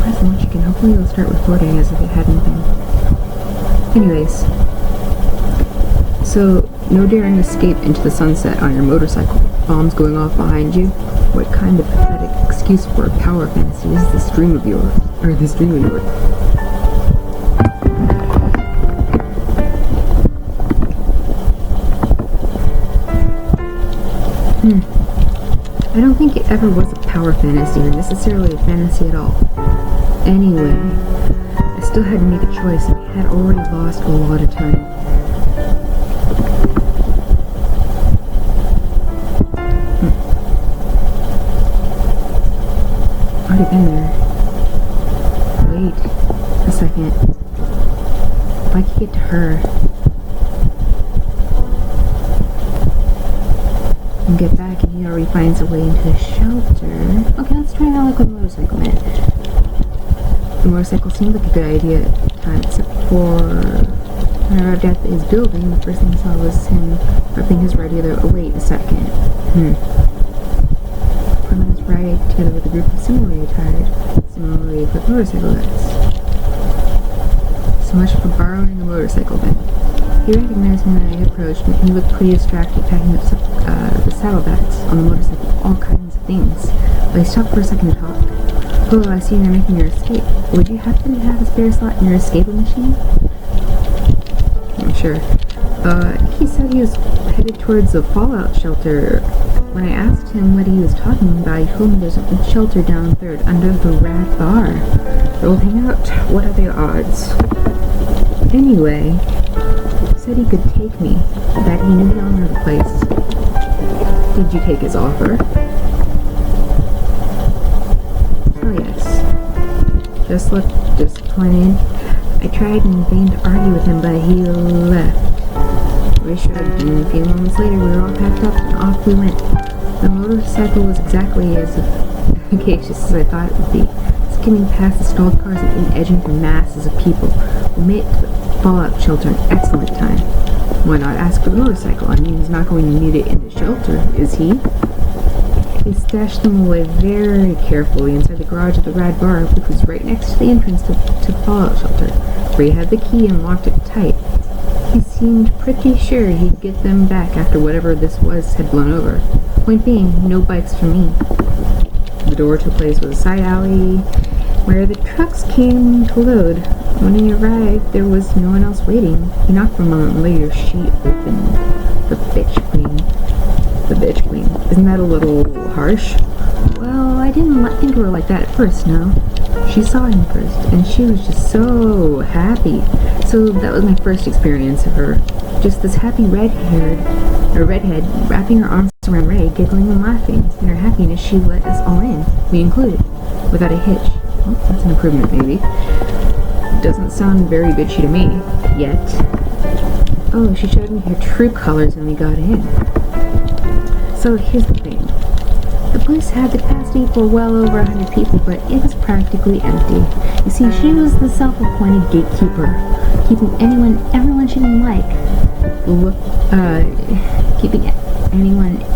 Press launch again. Hopefully it'll start recording as if it hadn't been. Anyways. So, no daring escape into the sunset on your motorcycle. Bombs going off behind you. What kind of pathetic excuse for a power fantasy is this dream of yours? Or this dream of yours? I don't think it ever was a power fantasy or necessarily a fantasy at all. Anyway, I still had to make a choice and I had already lost a lot of time. Already been there. Wait a second. If I could get to her and get back and he already finds a way into the shelter. Okay, let's try now like with a motorcycle man. The motorcycle seemed like a good idea at the time, except for when I arrived at his building, the first thing I saw was him rubbing his ride together. Oh wait a second. Putting his ride together with a group of similarly equipped motorcycle guys. So much for borrowing a motorcycle then. He recognized me when I approached, and he looked pretty distracted, packing up the saddlebags on the motorcycle, all kinds of things. But he stopped for a second to talk. Oh, I see you're making your escape. Would you happen to have a spare slot in your escape machine? I'm sure. He said he was headed towards the fallout shelter. When I asked him what he was talking about, he told me there's a shelter down third under the Rat Bar. We'll hang out. What are the odds? Anyway, he said he could take me, that he knew the owner of the place. Did you take his offer? Oh yes. Just looked disappointed. I tried in vain to argue with him, but he left. We shrugged, and a few moments later we were all packed up and off we went. The motorcycle was exactly as efficacious as I thought it would be. Skimming past the stalled cars and edging through masses of people. We made it to the fallout shelter in excellent time. Why not ask for the motorcycle? I mean, he's not going to need it in the shelter, is he? He stashed them away very carefully inside the garage of the Rad Bar, which was right next to the entrance to the fallout shelter, where he had the key and locked it tight. He seemed pretty sure he'd get them back after whatever this was had blown over. Point being, no bikes for me. The door to the place was a side alley where the trucks came to load. When he arrived, there was no one else waiting. He knocked for a moment later. She opened. The bitch queen. The bitch queen. Isn't that a little harsh? Well, I didn't think of her like that at first, no. She saw him first, and she was just so happy. So that was my first experience of her. Just this happy redhead wrapping her arms around Ray, giggling and laughing. In her happiness, she let us all in, me included, without a hitch. Well, that's an improvement, maybe. Doesn't sound very bitchy to me, yet. Oh, she showed me her true colors when we got in. So here's the thing. The place had the capacity for well over 100 people, but it was practically empty. You see, she was the self-appointed gatekeeper, keeping everyone she didn't like,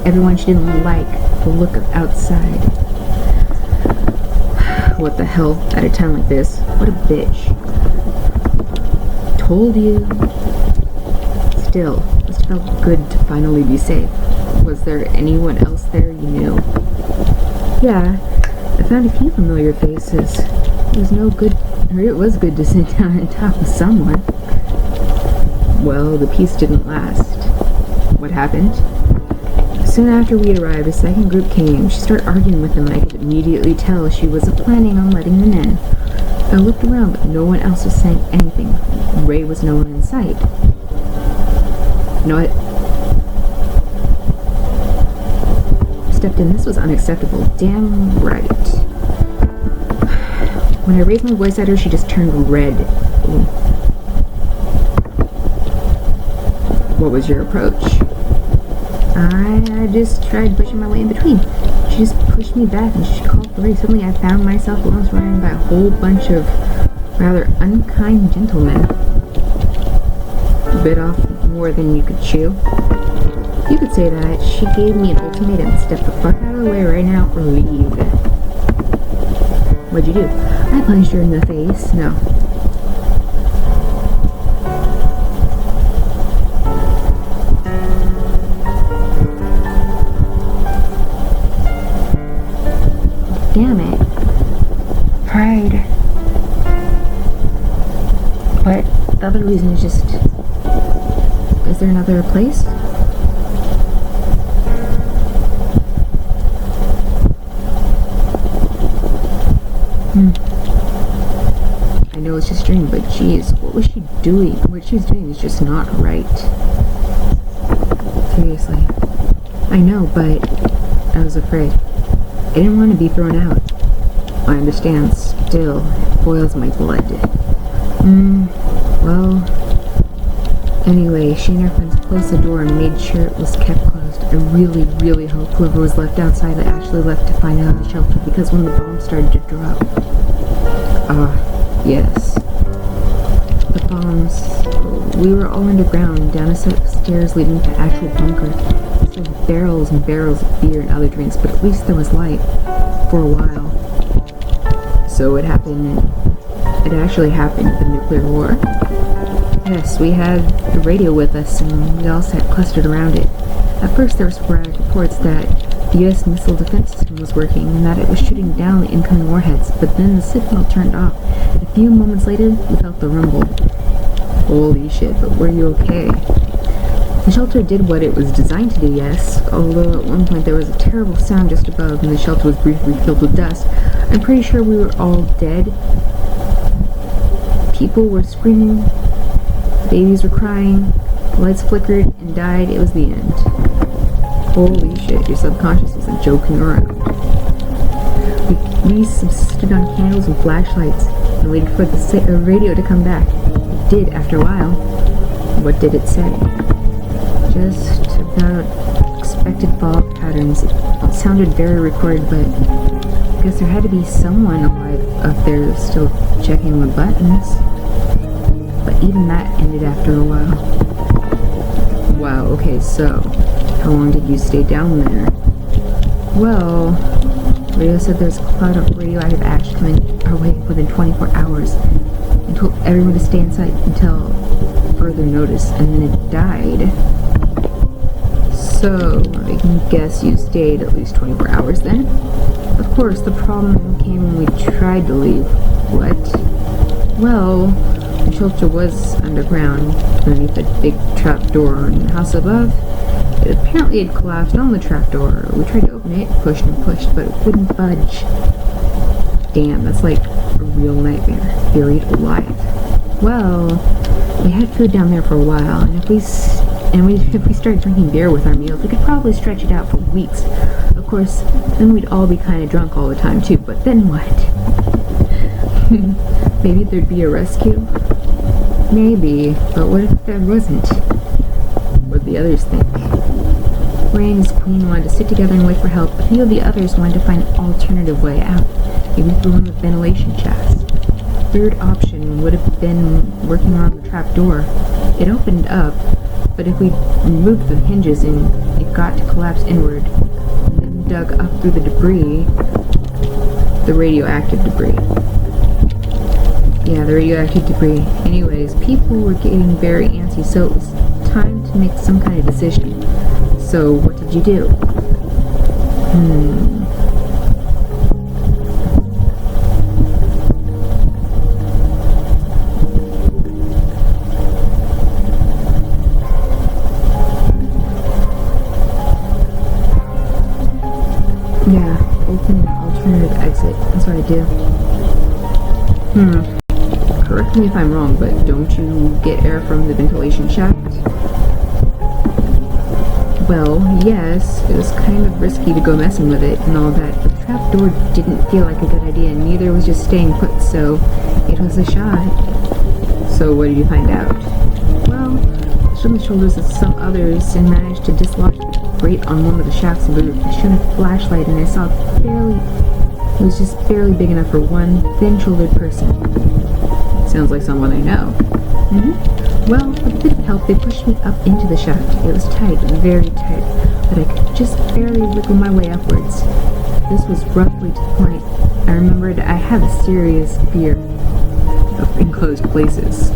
everyone she didn't like, the look of outside. What the hell, at a time like this? What a bitch. Told you. Still, it felt good to finally be safe. Was there anyone else there you knew? Yeah, I found a few familiar faces. It was good to sit down and talk with someone. Well, the peace didn't last. What happened? Soon after we arrived, a second group came. She started arguing with them, and I could immediately tell she wasn't planning on letting them in. I looked around, but no one else was saying anything. Ray was no one in sight. You know what? Stepped in. This was unacceptable. Damn right. When I raised my voice at her, she just turned red. Ooh. What was your approach? I just tried pushing my way in between. She just pushed me back and she called for Ray. Suddenly I found myself alone, surrounded by a whole bunch of rather unkind gentlemen. Bit off more than you could chew. You could say that. She gave me an ultimatum. Step the fuck out of the way right now or leave. What'd you do? I punched her in the face. No. Damn it. Pride. But the other reason is just... Is there another place? I know it's just a dream, but geez, what was she doing? What she's doing is just not right. Seriously. I know, but I was afraid. I didn't want to be thrown out. I understand, still, it boils my blood. Well... Anyway, she and her friends closed the door and made sure it was kept closed. I really, really hope whoever was left outside actually left to find out the shelter, because when the bomb started to drop... yes. The bombs... We were all underground, down a set of stairs leading to the actual bunker. There were barrels and barrels of beer and other drinks, but at least there was light. For a while. So it happened... It actually happened, the nuclear war. Yes, we had the radio with us, and we all sat clustered around it. At first there were sporadic reports that the U.S. missile defense system was working, and that it was shooting down the incoming warheads, but then the signal turned off. A few moments later, we felt the rumble. Holy shit, but were you okay? The shelter did what it was designed to do, yes, although at one point there was a terrible sound just above, and the shelter was briefly filled with dust. I'm pretty sure we were all dead. People were screaming. Babies were crying, the lights flickered and died. It was the end. Holy shit, your subconscious isn't joking around. We subsisted on candles and flashlights and waited for the radio to come back. It did after a while. What did it say? Just about expected fall patterns. It sounded very recorded, but I guess there had to be someone alive up there still checking the buttons. But even that ended after a while. Wow, okay, so how long did you stay down there? Well, radio said there's a cloud of radioactive ash coming our way within 24 hours and told everyone to stay inside until further notice, and then it died. So, I can guess you stayed at least 24 hours then? Of course, the problem came when we tried to leave. What? Well... The shelter was underground, underneath a big trapdoor in the house above. It apparently had collapsed on the trapdoor. We tried to open it, pushed and pushed, but it wouldn't budge. Damn, that's like a real nightmare. Buried alive. Well, we had food down there for a while, and if we started drinking beer with our meals, we could probably stretch it out for weeks. Of course, then we'd all be kind of drunk all the time too, but then what? Maybe there'd be a rescue? Maybe, but what if there wasn't? What'd the others think? Ray and his queen wanted to sit together and wait for help. A few of the others wanted to find an alternative way out, maybe through one of the ventilation shafts. Third option would have been working on the trap door. It opened up, but if we removed the hinges and it got to collapse inward, and then dug up through the debris, the radioactive debris. Yeah, the radioactive debris. Anyways, people were getting very antsy, so it was time to make some kind of decision. So, what did you do? Yeah, open an alternative exit. That's what I do. Correct me if I'm wrong, but don't you get air from the ventilation shaft? Well, yes, it was kind of risky to go messing with it and all that, but the trapdoor didn't feel like a good idea, and neither was just staying put, so it was a shot. So what did you find out? Well, I showed the shoulders of some others and managed to dislodge the grate on one of the shafts and boot. I shone a flashlight and I saw it was just barely big enough for one thin-shouldered person. Sounds like someone I know. Well, with a bit of help, they pushed me up into the shaft. It was tight, very tight, but I could just barely wiggle my way upwards. This was roughly to the point. I remembered I have a serious fear of enclosed places.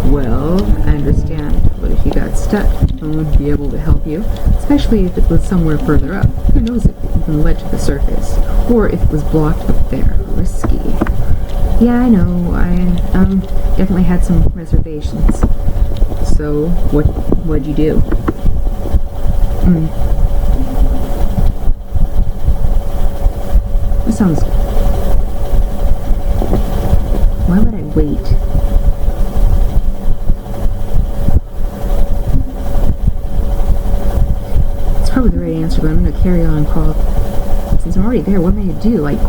Well, I understand, but if you got stuck, no one would be able to help you, especially if it was somewhere further up. Who knows if something led to the surface, or if it was blocked up there. Risky. Yeah, I know. I definitely had some reservations. So, what'd you do? That sounds... Why would I wait? It's probably the right answer, but I'm gonna carry on and crawl. Since I'm already there, what am I gonna do? Like,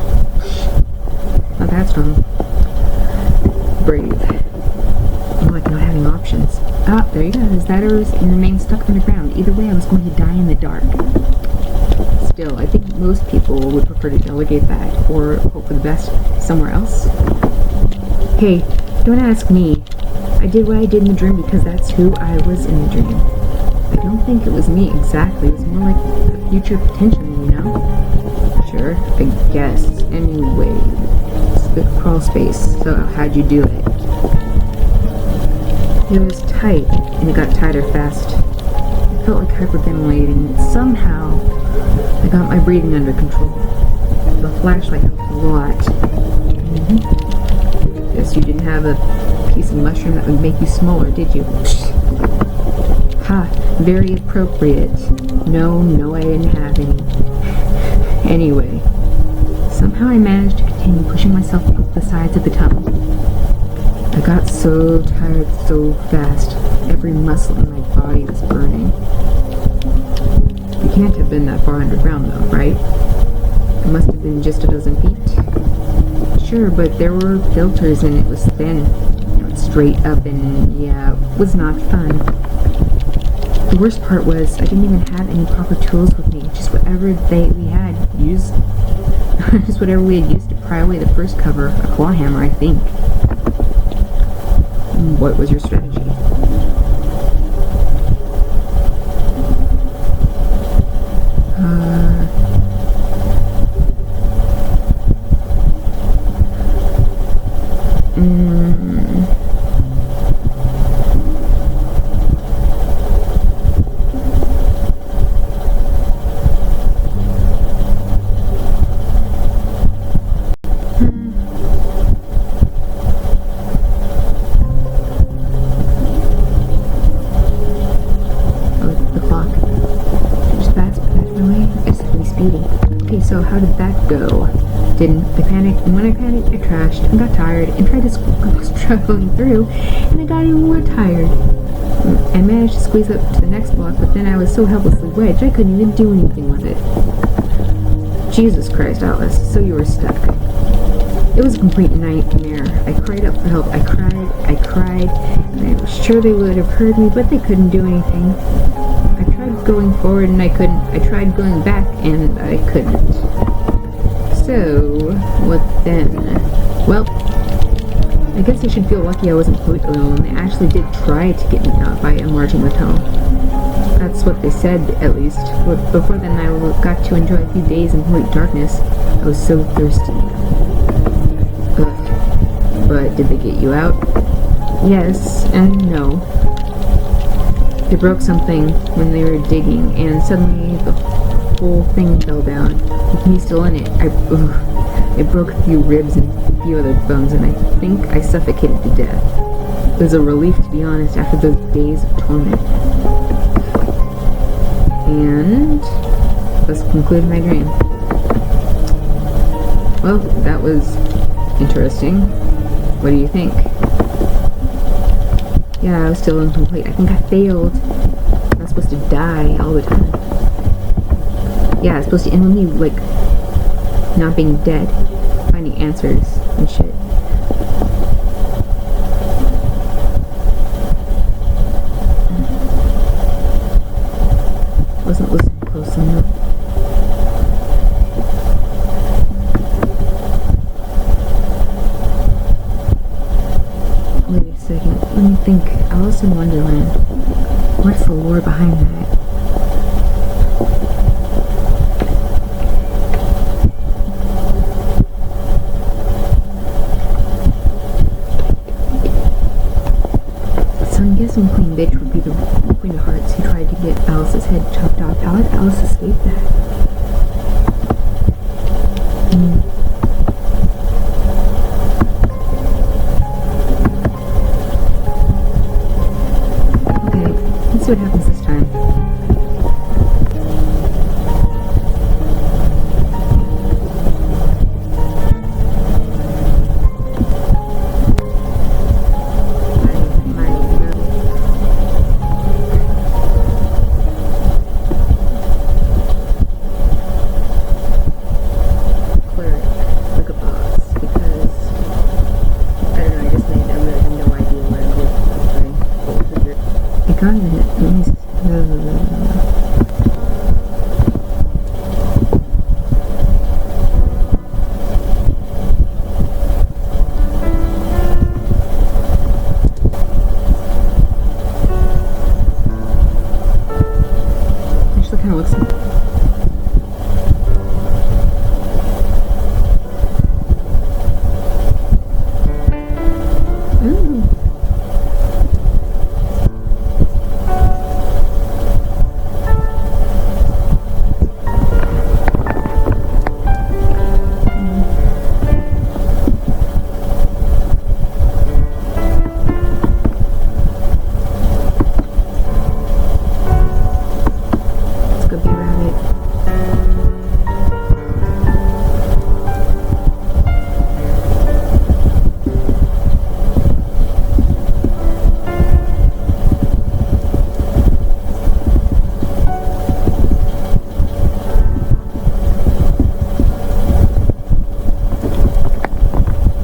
not that strong. Brave. More like not having options. Ah, there you go. Is that or remain stuck underground? Either way, I was going to die in the dark. Still, I think most people would prefer to delegate that or hope for the best somewhere else. Hey, don't ask me. I did what I did in the dream because that's who I was in the dream. I don't think it was me exactly. It was more like the future potential, you know? Sure, I guess. Anyway, it's the crawl space. So how'd you do it? It was tight, and it got tighter fast. I felt like hyperventilating. Somehow, I got my breathing under control. The flashlight helped a lot. Guess you didn't have a piece of mushroom that would make you smaller, did you? Ha, very appropriate. No, I didn't have any. Anyway, somehow I managed to continue pushing myself up the sides of the tunnel. I got so tired so fast. Every muscle in my body was burning. You can't have been that far underground though, right? It must have been just a dozen feet. Sure, but there were filters and it was thin. Straight up and yeah, it was not fun. The worst part was I didn't even have any proper tools with me. Just whatever we had used. Just whatever we had used to pry away the first cover. A claw hammer, I think. What was your strategy? So how did that go? I panicked, and when I panicked, I crashed and got tired and tried to struggling through, and I got even more tired. I managed to squeeze up to the next block, but then I was so helplessly wedged I couldn't even do anything with it. Jesus Christ, Atlas, so you were stuck. It was a complete nightmare. I cried out for help. I cried, and I was sure they would have heard me, but they couldn't do anything. I tried going forward and I couldn't. I tried going back and I couldn't. So, what then? Well, I guess I should feel lucky I wasn't completely alone. They actually did try to get me out by enlarging the tunnel. That's what they said, at least. But before then, I got to enjoy a few days in complete darkness. I was so thirsty. But did they get you out? Yes and no. They broke something when they were digging, and suddenly the whole thing fell down, with me still in it. It broke a few ribs and a few other bones, and I think I suffocated to death. It was a relief, to be honest, after those days of torment. And thus concluded my dream. Well, that was interesting. What do you think? Yeah, I was still incomplete. I think I failed. I'm not supposed to die all the time. Yeah, it's supposed to end with me, like, not being dead. Finding answers and shit. Wasn't listening close enough. Wait a second. Let me think. Alice in Wonderland. What's the lore behind that? So I'm guessing Queen Bitch would be the Queen of Hearts who tried to get Alice's head chopped off. How did Alice escape that? see what happens this time.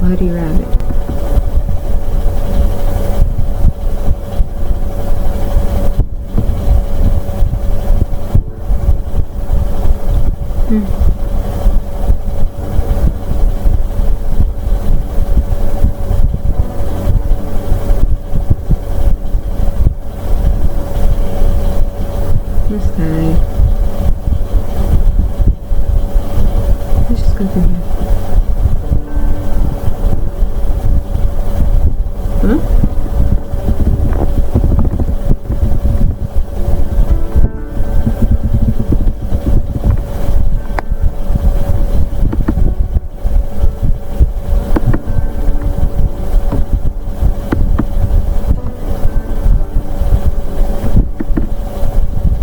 Bloody rabbit. This guy. Let's just go through here. Huh?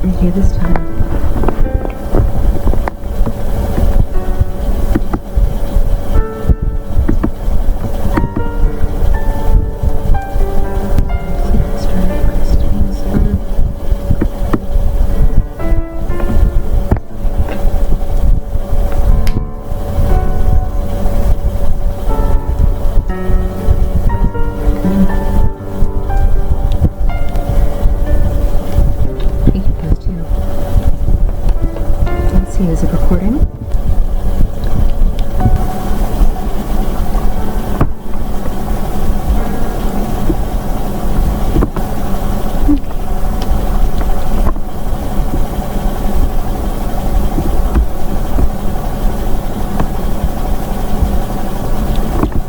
Okay, this time. Is it recording?